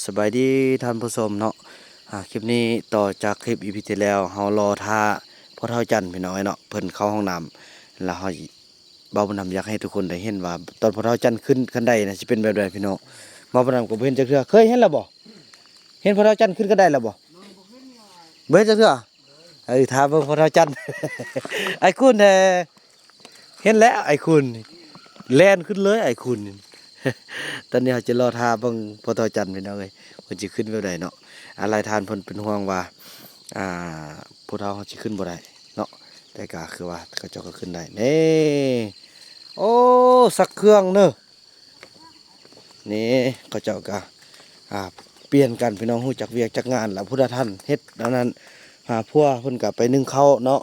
สบายดีท่านผู้ชมเนาะคลิปนี้ต่อจากคลิปอีพีที่แล้วเฮารอท่าพ่อเฒ่าจันทร์พี่น้อยเนาะเพิ่นเข้าห้องน้ำแล้วเฮาเบาบุญนำอยากให้ทุกคนได้เห็นว่าตอนพ่อเฒ่าจันทร์ขึ้นคันไดน่ะสิเป็นแบบใดพี่น้องเบาบุญนำก็บ่เห็นจักเทื่อเคยเห็นแล้วบ่เห็นพ่อเฒ่าจันทร์ขึ้นคันไดแล้วบ่บ่เห็นจักเทื่อท่าเบิ่งพ่อเฒ่าจันทร์ ไอ้คุณเห็นแล้วไอ้คุณแล่นขึ้นเลยไอ้คุณ ตอนนี้เราจะรอท่าเบิ่งพ่อเฒ่าจันทร์พี่น้องเอ้ยเพิ่นสิขึ้นแบบใดเนาะอะไรทานเพิ่นเป็นห่วงว่าอ่าผู้เฒ่าเขาสิขึ้นบ่ได้เนาะแต่ก็คือว่าเขาเจ้าก็ขึ้นได้นี่โอ้สักเครื่องเนอะนี่เขาเจ้าก็เปลี่ยนกันพี่น้องฮู้จักเวียกจักงานแล้วพุทธท่านเฮ็ดดังนั้นพัวเพิ่นก็ไปนึ่งข้าวเนาะ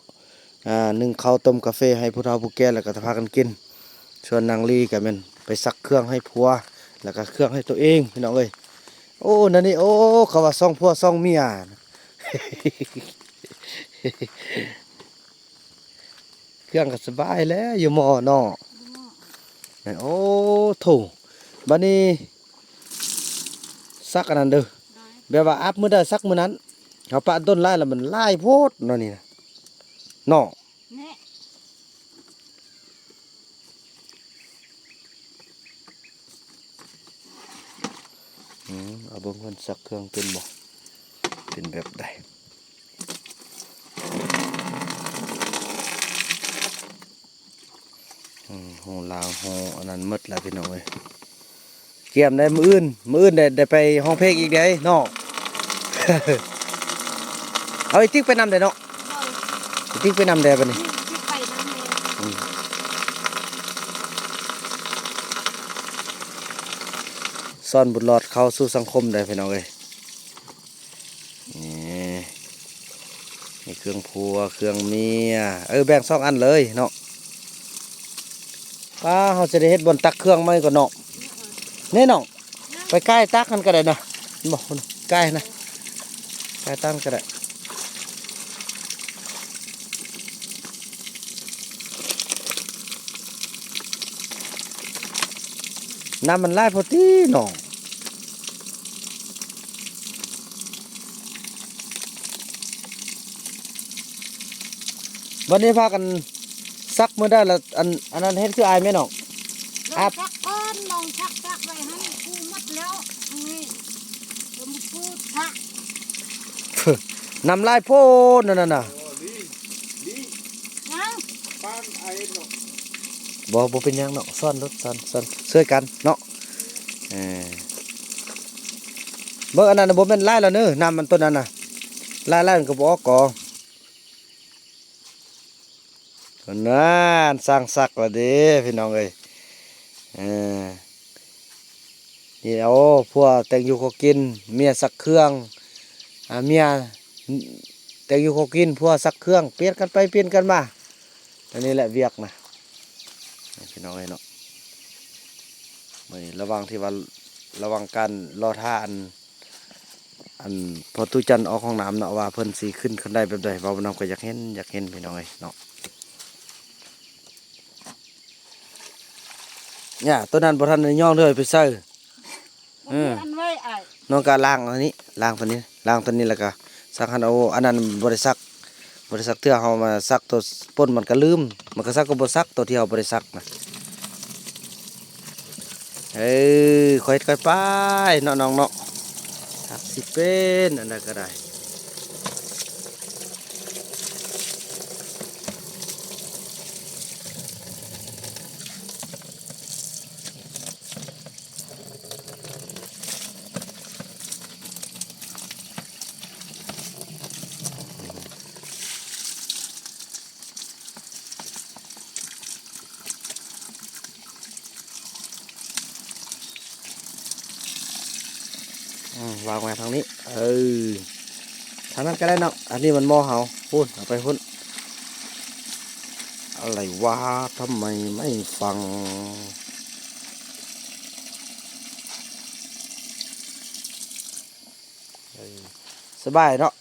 นึ่งข้าวต้มกาแฟให้ผู้เฒ่าผู้แก่แล้วก็พากันกินส่วนนางลีก็แม่นไปซักเครื่องให้ผัวแล้วก็เครื่องให้ตัวเองพี่น้องเอ้ยโอ้นั่นนี่โอ้เขาว่าซ่องผัวซ่องเมีย เครื่องก็สบายแล้วอยู่หม้อเนาะโอ้โถบัดนี้ซักอันนั้นเด้อแบบว่าอัพมื้อใดซักมื้อนั้นเขาปะต้นไล่แล้วมันไล่โพดเนาะนี่นะเนาะเอาเบิ่งเพิ่นซักเครื่องเป็นบ่เป็นแบบใดห้องลาวห้องอันนั้นหมดแล้วพี่น้องเอ้ยเกี่ยมได้มื้ออื่นได้ไปห้องเพลงอีกเด้เนาะ เอาไอ้ติ๊กไปนำได้เนาะไอ้ติ๊กไปนำได้บัดนี้ซ่อนบุญรอดเข้าสู่สังคมได้พี่น้องเอ้ยนี่เครื่องผัวเครื่องเมียแบ่ง2อันเลยเนาะป้าเขาจะได้เฮ็ดบนตักเครื่องไหมก่อนเนาะนี่น้องไปใกล้ตักกันก็ได้นะบอกใกล้นะใกล้ตั้งก็ได้น้ำมันไล่พอดีน้องวันนี้พากันซักมือได้ละอันนั้นเฮ็ดคืออายไหมน้องอาบซักก้อนลองซักไปให้กูมัดแล้วนี่จะมาพูดซัก น้ำลายโพดนั่นน่ะยังบ่เป็นยังเนาะซ่อนรถซ่อนช่วยกันเนาะเบิ่งอันนั้นบ่แม่นลายแล้วเด้อน้ำมันต้นนั้นน่ะลายมันก็บ่ออกกอนั่นสร้างซักแล้วเด้พี่น้องเอ้ยนี่เอาพวกแต่งอยู่ก็กินเมียซักเครื่องเมียแต่งอยู่ก็กินพวกซักเครื่องเปลี่ยนกันไปเปลี่ยนกันมาอันนี้แหละเวียกนะพี่น้องเอ้ยเนาะระวังที่ว่าระวังการรอท่าอันพอตู้จันออกห้องน้ำเนาะว่าเพิ่นสีขึ้นได้แบบใดว่าน้องก็อยากเห็นพี่น้องเอ้ยเนาะเนี่ยตัวนั้นบ่ทันได้ย่องเลยไปใส่อันไว้ไอ้น้องก็ล้างอันนี้ล้างตัวนี้แล้วก็ซักหันเอาอันนั้นบริษักเทื่อเฮามาซักตัวป่นมันก็ลืมมันก็ซักก็บ่ซักตัวที่เฮาบริษักนะค่อยไปเนาะน้องเนาะซักสิเป็นอันนั้นก็ได้วางไว้ทางนี้ทางนั้นก็ได้เนาะอันนี้มันหม้อเฮาพุ่นเอาไปพุ่นอะไรวะทำไมไม่ฟังสบายเนาะ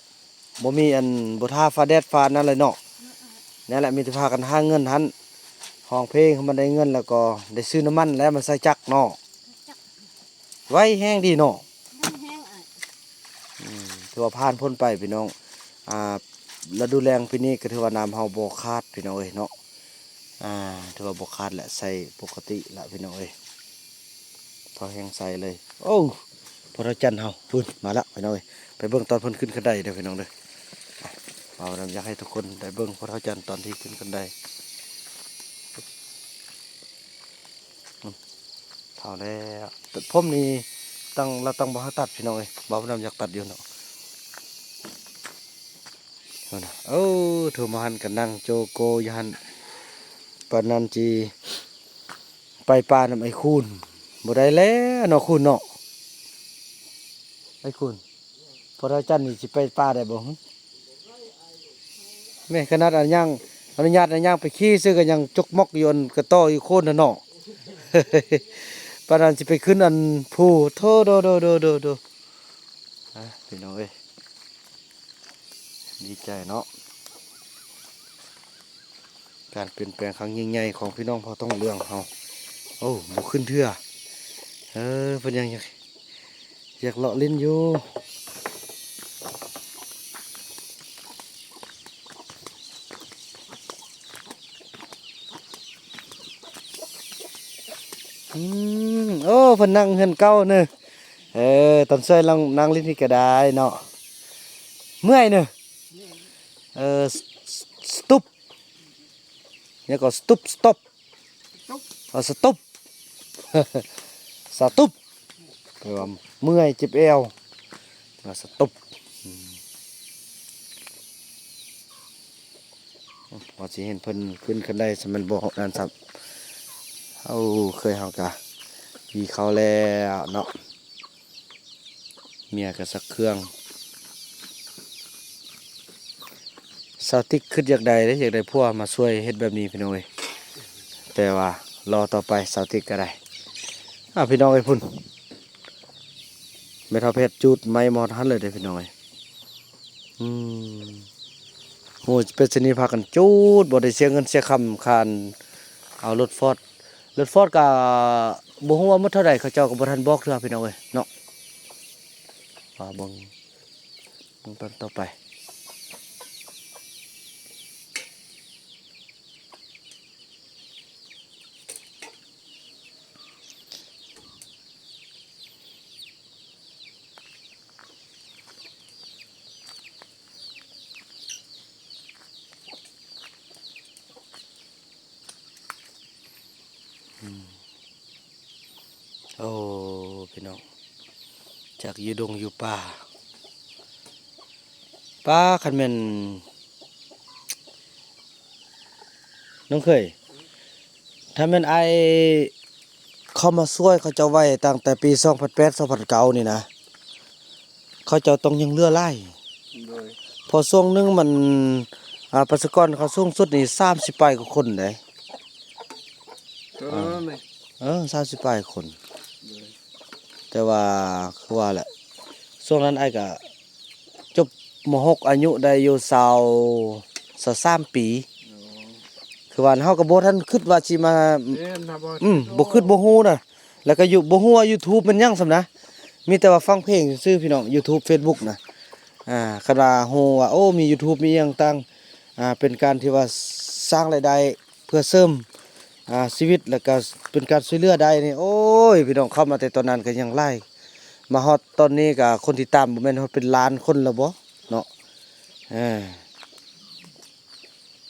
บ่มีอันบ่ท่าฟ้าแดดฟ้านั่นเลยเนาะนั่นแหละมีแต่พากันหาเงินหันห้องเพลงมันได้เงินแล้วก็ได้ซื้อน้ำมันแล้วมันใส่จักเนาะไว้แห้งดีเนาะ แห้ ถือว่าผ่านพ้นไปพี่น้องอ่าฤดูแล้งปีนี้ก็ถือว่าน้ำเฮาบ่ขาดพี่น้องเอ้ยเนาะถือว่าบ่ขาดแหละใส่ปกติละพี่น้องเอ้ยพอแห้งใส่เลยโอ้พระจันทร์เฮาพุ่นมาละพี่น้องเอ้ยไปเบิ่งตอนเพิ่นขึ้นกันไดเด้อพี่น้องเด้อเอานำอยากให้ทุกคนได้เบิ่งพระจันทร์ตอนที่ขึ้นกันไดเท่าแล้วตัดผมนี่เราต้องบ่ให้ตัดพี่น้องเอ้ยบ่าวนำอยากตัดอยู่เนาะนั่นน่ะโอ้โทรมาหันกันนั่งโจโกอยหันปานนันจีไปป่านำไอ้คูนบ่ได้แล้วเนาะคูนเนาะไอ้คูนพระจันทร์นี่สิไปป่าได้บ่หึแม่ขนาดอันยังอนุญาตอันยังไปขี้ซื้อก็ยังจกมอกอยู่อันกระต้ออยู่โคนน่ะเนาะ ปานนั้นสิไปขึ้นอันผู้โทโดพี่น้องเอ้ยดีใจเนาะการเปลี่ยนแปลงครั้งยิ่งใหญ่ของพี่น้องพอต้องเรื่องเฮาโอ้บ่ขึ้นเทื่อเพิ่นยังอยากเลาะลิ้นอยู่โอ้เพิ่นนั่งเฮือนเก่าเด้อตอนช่วยลองนั่งลิ้นนี่ก็ได้เนาะเมื่อยเด้อเออสตุปเนี่ยก็สตุปสต็อปสตุป สตุปแปลว่าเมื่อยเจ็บเอวสตุปพอสิเห็นเพิ่นขึ้นกันได้สมันบ่นั่นซับเอาเคยเฮากะมีเขาแล้วเนาะเมียก็สักเครื่องสาวติ๊กขึ้นอยากได้เด้อยากได้ผัวมาช่วยเฮ็ดแบบนี้พี่น้องเอ้ยแต่ว่ารอต่อไปสาวติ๊กก็ได้พี่น้องเอ้ยพุ่นไม่เท่าเพชรจูดไม้มอดหันเลยเด้อพี่น้องเอ้ยโหเป็นชนิดพากันจูดบ่ได้เสียเงินเสียคำคานเอารถฟอร์ดก็บ่ฮู้ว่าหมดเท่าใดเขาเจ้าก็บ่ทันบอกเทื่อพี่น้องเอ้ยเนาะเบิ่งตอนต่อไปโอ้พี่น้องจากอยู่ดงอยู่ป่าคันแม่นน้องเคยถ้าแม่นเข้ามาช่วยเขาเจ้าไว้ตั้งแต่ปี2008 2009นี่นะเขาเจ้าต้องยังเรือไล่พอช่วงนึงมันประชากรเขาสูงสุดนี่30ปลายกว่าคนเด้30ปลายคนแต่ว่าคือว่าแหละช่วงนั้นก็จบม.6อายุได้อยู่23ปีคือว่าเฮาก็บ่ทันคิดว่าสิมาบ่คิดบ่ฮู้น่ะแล้วก็อยู่บ่ฮู้ว่า YouTube มันยังซำนะมีแต่ว่าฟังเพลงซื่อพี่น้อง YouTube Facebook นะคันว่าฮู้ว่าโอ้มี YouTube มีหยังต่างเป็นการที่ว่าสร้างรายได้เพื่อเสริมชีวิตแล้วก็เป็นการช่วยเหลือได้นี่โอ้ยพี่น้องเข้ามาแต่ตอนนั้นก็ยังไล่มาฮอดตอนนี้ก็คนที่ตามบ่แม่นฮอดเป็นล้านคนแล้วบ่เนาะ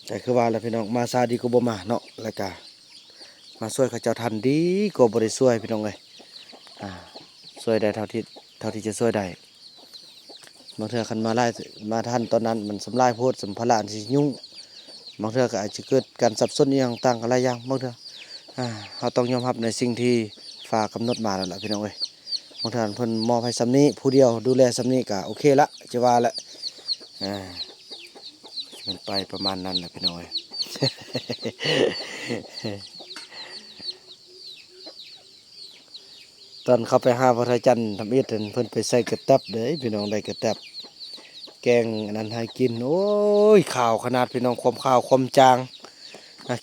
แต่คือว่าแล้วพี่น้องมาซาดีกว่าบ่มาเนาะแล้วก็มาช่วยเขาเจ้าทันดีกว่าบ่ได้ช่วยพี่น้องเอ้ยช่วยได้เท่าที่จะช่วยได้บางเทื่อคันมาทันตอนนั้นมันสำลายโพดสัมภาระสิยุ่งบางเทื่อก็อาจจะเกิดการสับสนอีหยังต่างหลายอย่างบางเทื่อเฮาต้องยอมรับในสิ่งที่ฟ้ากำหนดมาแล้วล่ะพี่น้องเอ้ยบางเทื่อเพิ่นมอบให้ซำนี้ผู้เดียวดูแลซำนี้ก็โอเคละจะว่าละมันไปประมาณนั้นแหละพี่น้อย ตอนเขาไปหาพระจันทร์ทำอิฐเพิ่นไปใส่กระตับเด้พี่น้องได้กระตับแกงอันนั้นให้กินโอ้ยข่าวขนาดพี่น้องความข่าวความจาง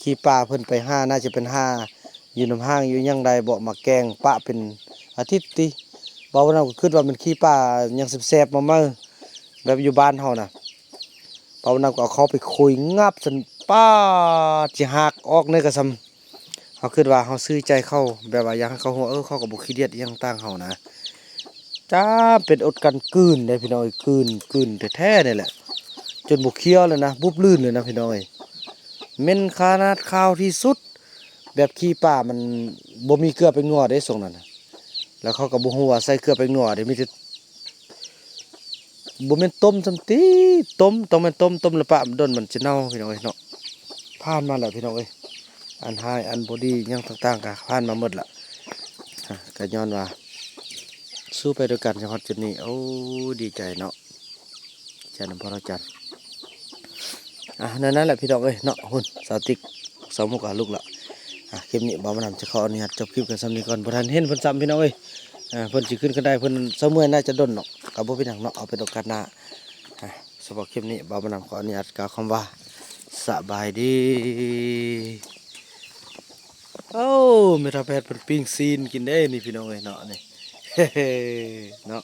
ขี้ปลาเพิ่นไปห้าน่าจะเป็นห้าอยู่น้ำห้างอยู่ยังใดบอกมาแกงปะเป็นอาทิตย์ติบอกว่าเราคิดว่ามันขี้ปลายังแซ่บๆมาเมื่อ แบบอยู่บ้านเฮาน่ะเปานำก็เอาเขาไปคุยงับจนป้าสิหักออกเลยก็ซำเฮาคิดว่าเฮาซื้อใจเขาแบบว่าอยากให้เขาฮู้เขาก็บ่ขี้เดียดอิหยังต่างเฮานะจ้าเป็นอดกันกลืนได้พี่น้องเอ้ยกลืนแท้ๆนี่แหละจนบ่เคี้ยวเลยนะบุบลื่นเลยนะพี่น้องเอ้ยเหม็นขนาดข้าวที่สุดแบบขี้ป่ามันบ่มีเกลือไปงัวเด้ส่งนั้นน่ะแล้วเขาก็บ่ฮู้ว่าใส่เกลือไปงัวเด้มีแต่ บ่แม่นต้มซำติต้มต้องแม่นต้มแล้วปะมันดนมันสิเน่าพี่น้องเอ้ยเนาะผ่านมาแล้วพี่น้องเอ้ยอันหายอันบ่ดีหยังต่างๆก็ผ่านมาหมดละก็ย้อนว่าสู้ไปด้วยกันจนฮอดจุดนี้โอ้ดีใจเนาะใจนำพระจันทร์นั่นแหละพี่น้องเอ้ยเนาะหุ่นสาวติ๊กสาวมุกลูกละคลิปนี้บ่าวมานำจะขออนุญาตจบคลิปกันซ้ำนี้ก่อนบ่ทันเห็นเพิ่นซ้ำพี่น้องเอ้ยเพิ่นสิขึ้นก็ได้เพิ่นเสมอน่าจะดนเนาะก็บ่เป็นหยังเนาะเอาเป็นโอกาสหน้าสำหรับคลิปนี้บ่าวมานำขออนุญาตกล่าวคำว่าสบายดีโอ้เมทาแพทย์เพิ่นปิ้งซีนกินได้นี่พี่น้องเอ้ยเนาะนี่ เนาะ